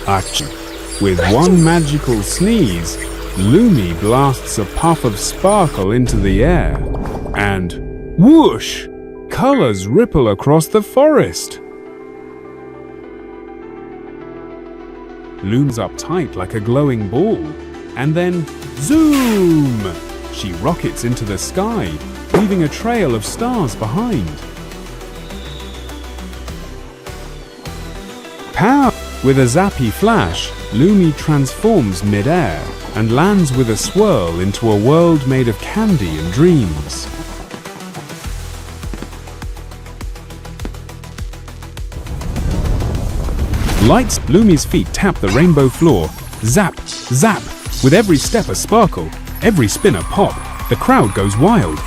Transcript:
Achoo! With one magical sneeze, Lumi blasts a puff of sparkle into the air, and whoosh! Colors ripple across the forest. Lumi's up tight like a glowing ball, and then zoom! She rockets into the sky, leaving a trail of stars behind. Pow! With a zappy flash, Lumi transforms mid-air and lands with a swirl into a world made of candy and dreams. Lights. Lumi's feet tap the rainbow floor. Zap! Zap! With every step a sparkle, every spin a pop. The crowd goes wild.